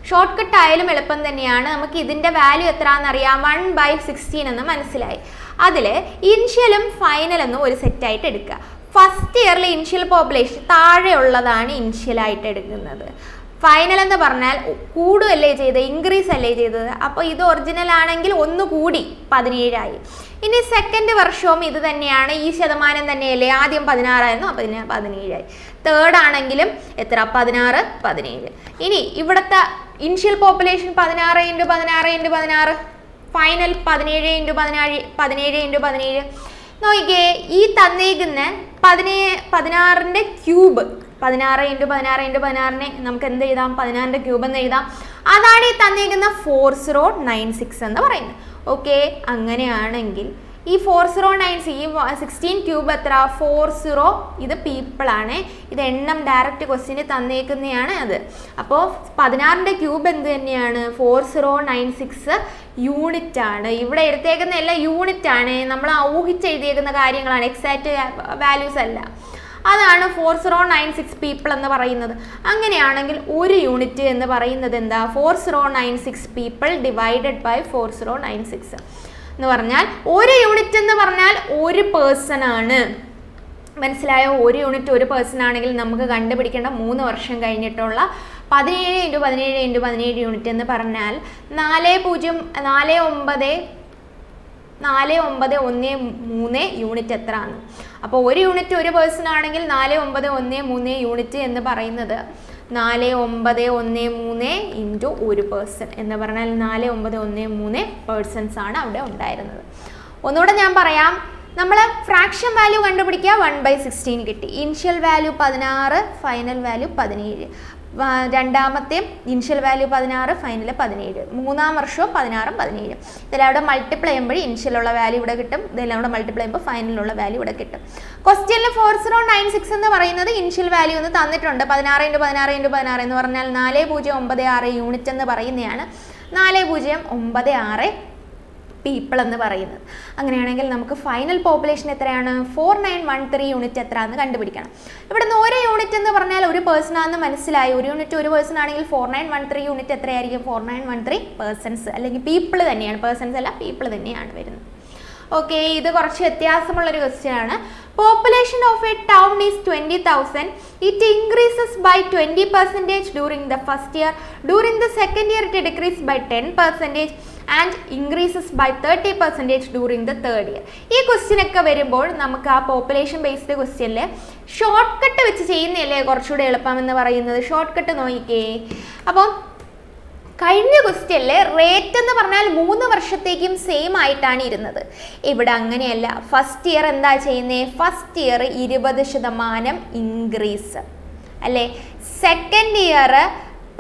ഷോർട്ട് കട്ട് ആയാലും എളുപ്പം തന്നെയാണ്. നമുക്ക് ഇതിൻ്റെ വാല്യൂ എത്രയാണെന്നറിയാം. 1/16 എന്ന് മനസ്സിലായി. അതിൽ ഇനിഷ്യലും ഫൈനലെന്നും ഒരു സെറ്റായിട്ട് എടുക്കുക. ഫസ്റ്റ് ഇയറിൽ ഇനിഷ്യൽ പോപ്പുലേഷൻ താഴെയുള്ളതാണ് ഇനിഷ്യലായിട്ട് എടുക്കുന്നത്. ഫൈനൽ എന്ന് പറഞ്ഞാൽ കൂടുകയല്ലേ ചെയ്തത്, ഇൻക്രീസ് അല്ലേ ചെയ്തത്. അപ്പോൾ ഇത് ഒറിജിനൽ ആണെങ്കിൽ 1 കൂടി 17 ആയി. ഇനി സെക്കൻഡ് വർഷവും ഇത് തന്നെയാണ്, ഈ ശതമാനം തന്നെയല്ലേ. ആദ്യം 16 ആയിരുന്നു, അപ്പോൾ 17 ആയി. തേർഡ് ആണെങ്കിലും എത്ര? 16 17. ഇനി ഇവിടുത്തെ ഇനിഷ്യൽ പോപ്പുലേഷൻ 16 × 16 × 16, ഫൈനൽ 17 × 17 17 × 17. നോക്കിക്കേ, ഈ തന്നേക്കുന്ന 16ന്റെ ക്യൂബ്, 16 × 16 × 16നെ നമുക്ക് എന്ത് എഴുതാം? 16ന്റെ ക്യൂബ് എന്ന് എഴുതാം. അതാണ് ഈ തന്നേക്കുന്ന 4096 എന്ന് പറയുന്നത്. ഓക്കെ, അങ്ങനെയാണെങ്കിൽ ഈ 4096, ഈ 16 ക്യൂബ് എത്ര? 40. ഇത് പീപ്പിൾ ആണ്, ഇത് എണ്ണം ഡയറക്റ്റ് ക്വസ്റ്റ്യന് തന്നേക്കുന്നതാണ് അത്. അപ്പോൾ 16ന്റെ ക്യൂബ് എന്ത് തന്നെയാണ്? 4096 യൂണിറ്റ് ആണ്. ഇവിടെ എടുത്തേക്കുന്ന എല്ലാം യൂണിറ്റ് ആണ്, നമ്മൾ ഊഹിച്ചെഴുതിയേക്കുന്ന കാര്യങ്ങളാണ്, എക്സാക്റ്റ് വാല്യൂസ് അല്ല. അതാണ് 4096 പീപ്പിൾ എന്ന് പറയുന്നത്. അങ്ങനെയാണെങ്കിൽ ഒരു യൂണിറ്റ് എന്ന് പറയുന്നത് എന്താ? 4096 പീപ്പിൾ ഡിവൈഡഡ് ബൈ 4096 എന്ന് പറഞ്ഞാൽ ഒരു യൂണിറ്റ് എന്ന് പറഞ്ഞാൽ ഒരു പേഴ്സൺ ആണ്. മനസ്സിലായോ? ഒരു യൂണിറ്റ് ഒരു പേഴ്സൺ ആണെങ്കിൽ നമുക്ക് കണ്ടുപിടിക്കേണ്ട 3 വർഷം കഴിഞ്ഞിട്ടുള്ള 17 × 17 × 17 യൂണിറ്റ് എന്ന് പറഞ്ഞാൽ 4913 യൂണിറ്റ് എത്ര ആണ്? അപ്പോൾ ഒരു യൂണിറ്റ് ഒരു പേഴ്സൺ ആണെങ്കിൽ 4913 യൂണിറ്റ് എന്ന് പറയുന്നത് 4913 ഇൻറ്റു ഒരു പേഴ്സൺ എന്ന് പറഞ്ഞാൽ 4913 പേഴ്സൺസ് ആണ് അവിടെ ഉണ്ടായിരുന്നത്. ഒന്നുകൂടെ ഞാൻ പറയാം, നമ്മൾ ഫ്രാക്ഷൻ വാല്യൂ കണ്ടുപിടിക്കുക. 1/16 കിട്ടി. Initial value 16, final value 17. രണ്ടാമത്തെ ഇനിഷ്യൽ വാല്യൂ 16, ഫൈനൽ 17. മൂന്നാം വർഷവും 16 17. ഇതെല്ലാം ഇവിടെ മൾട്ടിപ്ലൈ ചെയ്യുമ്പോൾ ഇനിഷ്യലുള്ള വാല്യൂ ഇവിടെ കിട്ടും. ഇതെല്ലാം കൂടെ മൾട്ടിപ്ലൈ ചെയ്യുമ്പോൾ ഫൈനലുള്ള വാല്യൂ ഇവിടെ കിട്ടും. ക്വസ്റ്റ്യനിൽ 4096 എന്ന് പറയുന്നത് ഇനിഷ്യൽ വാല്യൂ ഒന്ന് തന്നിട്ടുണ്ട്. 16 × 16 × 16 എന്ന് പറഞ്ഞാൽ 4096 യൂണിറ്റ് എന്ന് പറയുന്നതാണ്. 4096 പീപ്പിൾ എന്ന് പറയുന്നത്. അങ്ങനെയാണെങ്കിൽ നമുക്ക് ഫൈനൽ പോപ്പുലേഷൻ എത്രയാണ്? 4913 യൂണിറ്റ് എത്ര എന്ന് കണ്ടുപിടിക്കണം. ഇവിടുന്ന് ഒരു യൂണിറ്റ് എന്ന് പറഞ്ഞാൽ ഒരു പേഴ്സൺ ആണെന്ന് മനസ്സിലായി. ഒരു യൂണിറ്റ് ഒരു പേഴ്സൺ ആണെങ്കിൽ 4913 യൂണിറ്റ് എത്രയായിരിക്കും? 4913 പേഴ്സൺസ് അല്ലെങ്കിൽ പീപ്പിൾ തന്നെയാണ്, പേഴ്സൺസ് അല്ല പീപ്പിൾ തന്നെയാണ് വരുന്നത്. ഓക്കെ, ഇത് കുറച്ച് വ്യത്യാസമുള്ളൊരു ക്വസ്റ്റ്യൻ ആണ്. Population of a town is 20,000. It increases by 20% during the first year. During the second year it decrease by 10% and increases by 30% during the third year. ഈ question ഒക്കെ വരുമ്പോൾ നമുക്ക് ആ പോപ്പുലേഷൻ ബേസ്ഡ് ക്വസ്റ്റ്യനിൽ ഷോർട്ട് കട്ട് വെച്ച് ചെയ്യുന്നതല്ലേ കുറച്ചുകൂടെ എളുപ്പം എന്ന് പറയുന്നത്. ഷോർട്ട് കട്ട് നോക്കിക്കേ. അപ്പം കഴിഞ്ഞ ക്വസ്റ്റ്യനിൽ റേറ്റ് എന്ന് പറഞ്ഞാൽ 3 വർഷത്തേക്കും സെയിം ആയിട്ടാണ് ഇരുന്നത്. ഇവിടെ അങ്ങനെയല്ല. ഫസ്റ്റ് ഇയർ എന്താ ചെയ്യുന്നത്? ഫസ്റ്റ് ഇയർ 20% ഇൻക്രീസ് അല്ലേ. Second year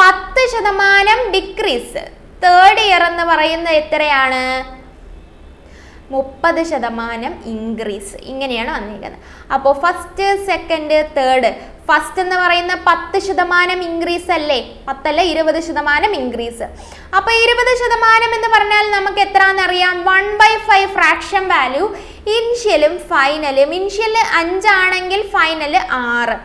10% decrease. Third year എന്ന് പറയുന്നത് എത്രയാണ്? 30% ഇൻക്രീസ്. ഇങ്ങനെയാണ് വന്നിരിക്കുന്നത്. അപ്പോൾ ഫസ്റ്റ് സെക്കൻഡ് തേർഡ്. ഫസ്റ്റ് എന്ന് പറയുന്ന 10% ഇൻക്രീസ് അല്ലേ? 10 അല്ല 20% ഇൻക്രീസ്. അപ്പോൾ 20% എന്ന് പറഞ്ഞാൽ നമുക്ക് എത്രയാണെന്നറിയാം? 1/5 ഫ്രാക്ഷൻ വാല്യൂ. ഇനിഷ്യലും ഫൈനലും. ഇനിഷ്യൽ 5 ആണെങ്കിൽ ഫൈനൽ 6.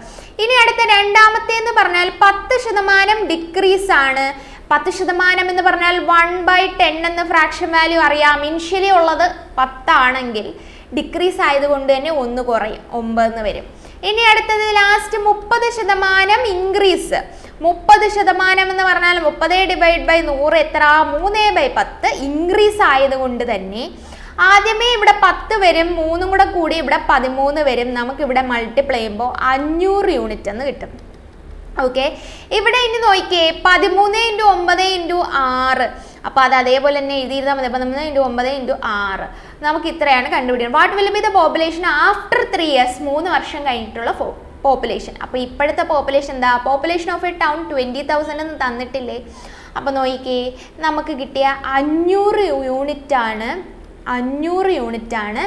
ഇനി അടുത്ത രണ്ടാമത്തെ എന്ന് പറഞ്ഞാൽ 10% ഡിക്രീസ് ആണ്. 10% എന്ന് പറഞ്ഞാൽ 1/10 എന്ന ഫ്രാക്ഷൻ വാല്യൂ അറിയാം. ഇനിഷ്യലി ഉള്ളത് 10 ആണെങ്കിൽ ഡിക്രീസ് ആയതുകൊണ്ട് തന്നെ 1 കുറയും, 9 എന്ന് വരും. ഇനി അടുത്തത് ലാസ്റ്റ് 30% ഇൻക്രീസ്. 30% എന്ന് പറഞ്ഞാൽ 30/100 എത്ര? 3/10 ഇൻക്രീസ് ആയതുകൊണ്ട് തന്നെ ആദ്യമേ ഇവിടെ 10 വരും, 3 കൂടെ കൂടി ഇവിടെ 13 വരും. നമുക്കിവിടെ മൾട്ടിപ്ലൈ ചെയ്യുമ്പോൾ 500 യൂണിറ്റ് എന്ന് കിട്ടും. ഓക്കെ, ഇവിടെ ഇനി നോക്കിയേ 13 × 9 × 6. അപ്പോൾ അത് അതേപോലെ തന്നെ എഴുതിയിരുന്നാൽ മതി. 13 × 9 × 6 നമുക്ക് ഇത്രയാണ് കണ്ടുപിടിക്കുന്നത്. What will be the population after 3 years? 3 വർഷം കഴിഞ്ഞിട്ടുള്ള പോപ്പുലേഷൻ. അപ്പോൾ ഇപ്പോഴത്തെ പോപ്പുലേഷൻ എന്താ? പോപ്പുലേഷൻ ഓഫ് എ ടൗൺ 20,000 എന്ന് തന്നിട്ടില്ലേ? അപ്പോൾ നോക്കിക്കേ, നമുക്ക് കിട്ടിയ 500 യൂണിറ്റാണ്. 500 യൂണിറ്റാണ്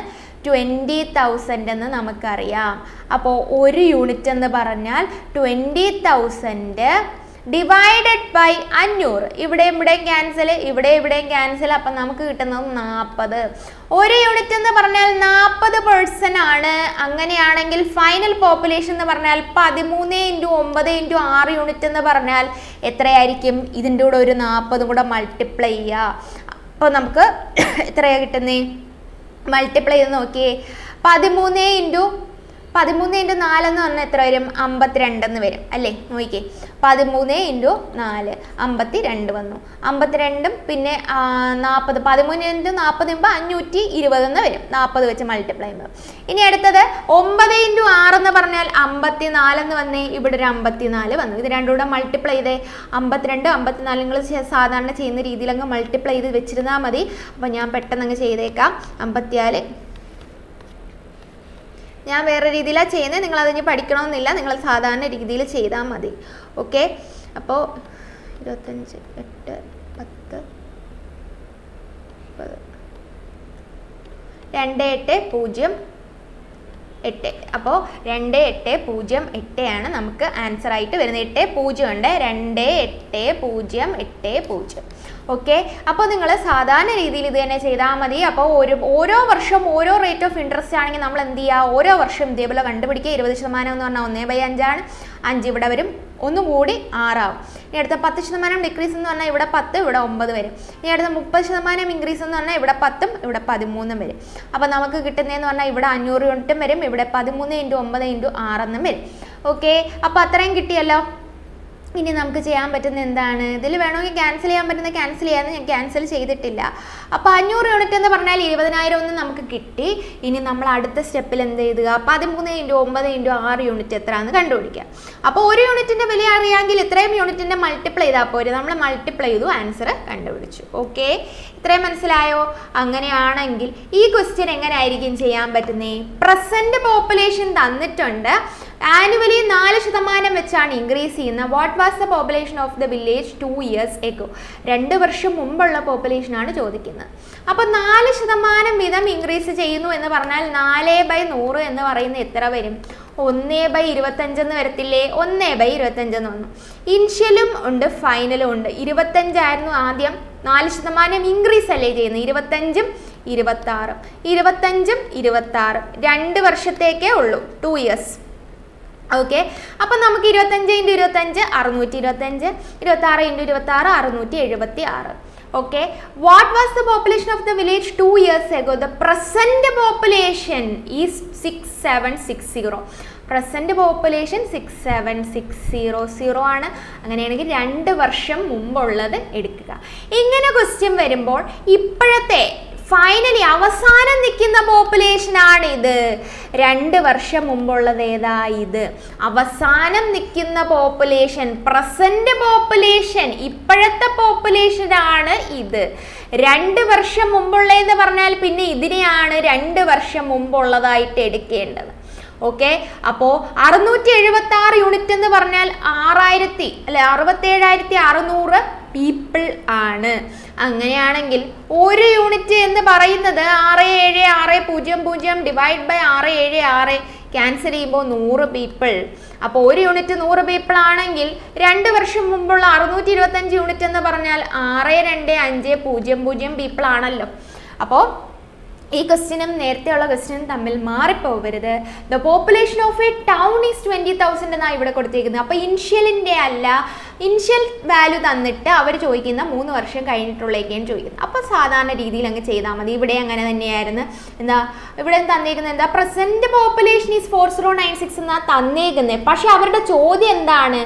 20,000 എന്ന് നമുക്കറിയാം. അപ്പോൾ ഒരു യൂണിറ്റ് എന്ന് പറഞ്ഞാൽ 20,000 ഡിവൈഡഡ് ബൈ 500. ഇവിടെയും ക്യാൻസൽ, ഇവിടെയും ക്യാൻസൽ. അപ്പം നമുക്ക് കിട്ടുന്നത് 40. ഒരു യൂണിറ്റ് എന്ന് പറഞ്ഞാൽ 40 പേഴ്സൺ ആണ്. അങ്ങനെയാണെങ്കിൽ ഫൈനൽ പോപ്പുലേഷൻ എന്ന് പറഞ്ഞാൽ 13 × 9 × 6 യൂണിറ്റ് എന്ന് പറഞ്ഞാൽ എത്രയായിരിക്കും? ഇതിൻ്റെ കൂടെ ഒരു 40 കൂടെ മൾട്ടിപ്ലൈ ചെയ്യുക. അപ്പോൾ നമുക്ക് എത്രയാണ് കിട്ടുന്നത്? മൾട്ടിപ്ലൈ ചെയ്ത് നോക്കിയേ. 13 × 4 എന്ന് പറഞ്ഞാൽ എത്ര വരും? 52 എന്ന് വരും അല്ലേ? നോക്കിയേ, 13 × 4 52 വന്നു. 52 പിന്നെ 40. 13 × 40 520 എന്ന് വരും. 40 വെച്ച് മൾട്ടിപ്ലൈ ചെയ്യുമ്പോൾ. ഇനി അടുത്തത് 9 × 6 എന്ന് പറഞ്ഞാൽ 54 എന്ന് വന്നേ. ഇവിടെ ഒരു 54 വന്നു. ഇത് രണ്ടും കൂടെ മൾട്ടിപ്ലൈ ചെയ്തേ. 52 54 നിങ്ങൾ സാധാരണ ചെയ്യുന്ന രീതിയിൽ അങ്ങ് മൾട്ടിപ്ലൈ ചെയ്ത് വെച്ചിരുന്നാൽ മതി. അപ്പോൾ ഞാൻ പെട്ടെന്ന് അങ്ങ് ചെയ്തേക്കാം. 54 ഞാൻ വേറെ രീതിയിലാണ് ചെയ്യുന്നത്. നിങ്ങളതിന് പഠിക്കണമെന്നില്ല, നിങ്ങൾ സാധാരണ രീതിയിൽ ചെയ്താൽ മതി. ഓക്കെ, അപ്പോൾ 25 8 10 2808. അപ്പോൾ 2808 ആണ് നമുക്ക് ആൻസർ ആയിട്ട് വരുന്നത്. 80 ഉണ്ട്. 28080. ഓക്കെ, അപ്പോൾ നിങ്ങൾ സാധാരണ രീതിയിൽ ഇത് തന്നെ ചെയ്താൽ മതി. അപ്പോൾ ഓരോ വർഷം ഓരോ റേറ്റ് ഓഫ് ഇൻട്രസ്റ്റ് ആണെങ്കിൽ നമ്മൾ എന്ത് ചെയ്യുക? ഓരോ വർഷം ഇതേപോലെ കണ്ടുപിടിക്കുക. 20% എന്ന് പറഞ്ഞാൽ 1/5 ആണ്. 5 ഇവിടെ വരും, ഒന്നുകൂടി 6 ആവും. ഇനി അടുത്ത 10% ഡിക്രീസ് എന്ന് പറഞ്ഞാൽ ഇവിടെ 10, ഇവിടെ 9 വരും. ഇനി അടുത്ത 30% ഇൻക്രീസ് എന്ന് പറഞ്ഞാൽ ഇവിടെ 10, ഇവിടെ 13 വരും. അപ്പോൾ നമുക്ക് കിട്ടുന്നതെന്ന് പറഞ്ഞാൽ ഇവിടെ 500 യൂണിറ്റും വരും, ഇവിടെ 13 × 9 × 6 എന്നും വരും. ഓക്കെ, അപ്പോൾ അത്രയും കിട്ടിയല്ലോ. ഇനി നമുക്ക് ചെയ്യാൻ പറ്റുന്ന എന്താണ്? ഇതിൽ വേണമെങ്കിൽ ക്യാൻസൽ ചെയ്യാൻ പറ്റുന്ന ക്യാൻസൽ ചെയ്യാമെന്ന് ഞാൻ ക്യാൻസൽ ചെയ്തിട്ടില്ല. അപ്പോൾ 500 യൂണിറ്റ് എന്ന് പറഞ്ഞാൽ 20,000 ഒന്ന് നമുക്ക് കിട്ടി. ഇനി നമ്മൾ അടുത്ത സ്റ്റെപ്പിൽ എന്ത് ചെയ്തുക? 13 × 9 × 6 യൂണിറ്റ് എത്രയാണെന്ന് കണ്ടുപിടിക്കുക. അപ്പോൾ ഒരു യൂണിറ്റിൻ്റെ വില അറിയാമെങ്കിൽ ഇത്രയും യൂണിറ്റിൻ്റെ മൾട്ടിപ്ലൈ ചെയ്താൽ പോരെ. നമ്മൾ മൾട്ടിപ്ലൈ ചെയ്തു, ആൻസർ കണ്ടുപിടിച്ചു. ഓക്കെ, ഇത്രയും മനസ്സിലായോ? അങ്ങനെയാണെങ്കിൽ ഈ ക്വസ്റ്റ്യൻ എങ്ങനെ ആയിരിക്കും ചെയ്യാൻ പറ്റുന്നത്? പ്രസൻറ്റ് പോപ്പുലേഷൻ തന്നിട്ടുണ്ട്. ആനുവലി 4% വെച്ചാണ് ഇൻക്രീസ് ചെയ്യുന്നത്. What was the population of the village 2 years ago? 2 വർഷം മുമ്പുള്ള പോപ്പുലേഷനാണ് ചോദിക്കുന്നത്. അപ്പോൾ 4% വീതം ഇൻക്രീസ് ചെയ്യുന്നു എന്ന് പറഞ്ഞാൽ 4/100 എന്ന് പറയുന്നത് എത്ര വരും? 1/25 എന്ന് വരത്തില്ലേ? 1/25 എന്ന് വന്നു. ഇനിഷ്യലും ഉണ്ട്, ഫൈനലും ഉണ്ട്. 25 ആയിരുന്നു ആദ്യം, 4% ഇൻക്രീസ് അല്ലേ ചെയ്യുന്നത്. 25ഉം 26ഉം 25ഉം 26ഉം 2 വർഷത്തേക്കേ ഉള്ളൂ, 2 ഇയേഴ്സ്. ഓക്കെ, അപ്പം നമുക്ക് 25 × 25 625, 26 × 26 676. Okay, what was the population of the village 2 years ago? The present population is 6760. Present population 6760 ആണ്. അങ്ങനെയാണെങ്കിൽ 2 വർഷം മുമ്പുള്ളത് എടുക്കുക. ഇങ്ങനെ ക്വസ്റ്റ്യൻ വരുമ്പോൾ ഇപ്പോഴത്തെ ഫൈനലി അവസാനം നിൽക്കുന്ന പോപ്പുലേഷൻ ആണ് ഇത്. 2 വർഷം മുമ്പുള്ളത് ഏതാ? ഇത്. അവസാനം നിൽക്കുന്ന പോപ്പുലേഷൻ, പ്രസന്റ് പോപ്പുലേഷൻ, ഇപ്പോഴത്തെ പോപ്പുലേഷൻ ആണ് ഇത്. 2 വർഷം മുമ്പുള്ളതെന്ന് പറഞ്ഞാൽ പിന്നെ ഇതിനെയാണ് 2 വർഷം മുമ്പുള്ളതായിട്ട് എടുക്കേണ്ടത്. ഓക്കെ, അപ്പോൾ 676 യൂണിറ്റ് എന്ന് പറഞ്ഞാൽ 67,600 പീപ്പിൾ ആണ്. അങ്ങനെയാണെങ്കിൽ ഒരു യൂണിറ്റ് എന്ന് പറയുന്നത് 67600 ഡിവൈഡ് ബൈ 676 ക്യാൻസൽ ചെയ്യുമ്പോൾ 100 പീപ്പിൾ. അപ്പോൾ ഒരു യൂണിറ്റ് 100 പീപ്പിൾ ആണെങ്കിൽ 2 വർഷം മുമ്പുള്ള 625 യൂണിറ്റ് എന്ന് പറഞ്ഞാൽ 62500 പീപ്പിൾ ആണല്ലോ. അപ്പോൾ ഈ ക്വസ്റ്റ്യനും നേരത്തെയുള്ള ക്വസ്റ്റ്യനും തമ്മിൽ മാറിപ്പോകരുത്. The population of a town is 20,000 എന്നാണ് ഇവിടെ കൊടുത്തേക്കുന്നത്. അപ്പോൾ ഇനിഷ്യലിൻ്റെ അല്ല, ഇനിഷ്യൽ വാല്യൂ തന്നിട്ട് അവർ ചോദിക്കുന്ന 3 വർഷം കഴിഞ്ഞിട്ടുള്ളേക്കാണ് ചോദിക്കുന്നത്. അപ്പോൾ സാധാരണ രീതിയിൽ അങ്ങ് ചെയ്താൽ മതി. ഇവിടെ അങ്ങനെ തന്നെയായിരുന്നു. എന്താ ഇവിടെ തന്നേക്കുന്നത്? എന്താ പ്രസന്റ് പോപ്പുലേഷൻ ഈസ് 4096 എന്നാണ് തന്നേക്കുന്നത്. പക്ഷെ അവരുടെ ചോദ്യം എന്താണ്?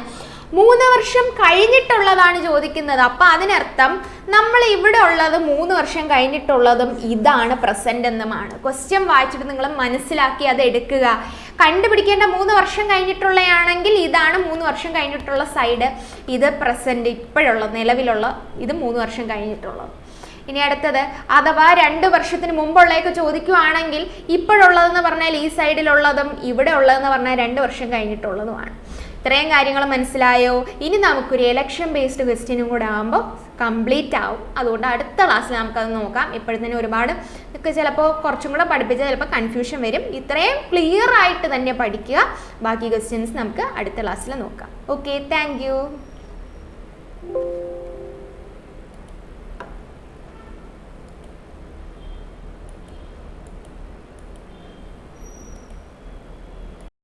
3 വർഷം കഴിഞ്ഞിട്ടുള്ളതാണ് ചോദിക്കുന്നത്. അപ്പം അതിനർത്ഥം നമ്മൾ ഇവിടെ ഉള്ളത് 3 വർഷം കഴിഞ്ഞിട്ടുള്ളതും ഇതാണ് പ്രസന്റ് എന്നുമാണ്. ക്വസ്റ്റ്യൻ വായിച്ചിട്ട് നിങ്ങൾ മനസ്സിലാക്കി അത് എടുക്കുക. കണ്ടുപിടിക്കേണ്ട 3 വർഷം കഴിഞ്ഞിട്ടുള്ളതാണെങ്കിൽ ഇതാണ് 3 വർഷം കഴിഞ്ഞിട്ടുള്ള സൈഡ്, ഇത് പ്രസന്റ് ഇപ്പോഴുള്ളത് നിലവിലുള്ള, ഇത് 3 വർഷം കഴിഞ്ഞിട്ടുള്ളത്. ഇനി അടുത്തത്, അഥവാ 2 വർഷത്തിന് മുമ്പുള്ളതൊക്കെ ചോദിക്കുകയാണെങ്കിൽ ഇപ്പോഴുള്ളതെന്ന് പറഞ്ഞാൽ ഈ സൈഡിലുള്ളതും ഇവിടെ ഉള്ളതെന്ന് പറഞ്ഞാൽ 2 വർഷം കഴിഞ്ഞിട്ടുള്ളതുമാണ്. ഇത്രയും കാര്യങ്ങൾ മനസ്സിലായോ? ഇനി നമുക്കൊരു എലക്ഷൻ ബേസ്ഡ് ക്വസ്റ്റ്യനും കൂടെ ആകുമ്പോൾ കംപ്ലീറ്റ് ആവും. അതുകൊണ്ട് അടുത്ത ക്ലാസ്സിൽ നമുക്കത് നോക്കാം. ഇപ്പോഴത്തേനും ഒരുപാട് ചിലപ്പോൾ കുറച്ചും കൂടെ പഠിപ്പിച്ചാൽ ചിലപ്പോൾ കൺഫ്യൂഷൻ വരും. ഇത്രയും ക്ലിയർ ആയിട്ട് തന്നെ പഠിക്കുക. ബാക്കി ക്വസ്റ്റ്യൻസ് നമുക്ക് അടുത്ത ക്ലാസ്സിൽ നോക്കാം. Okay, thank you.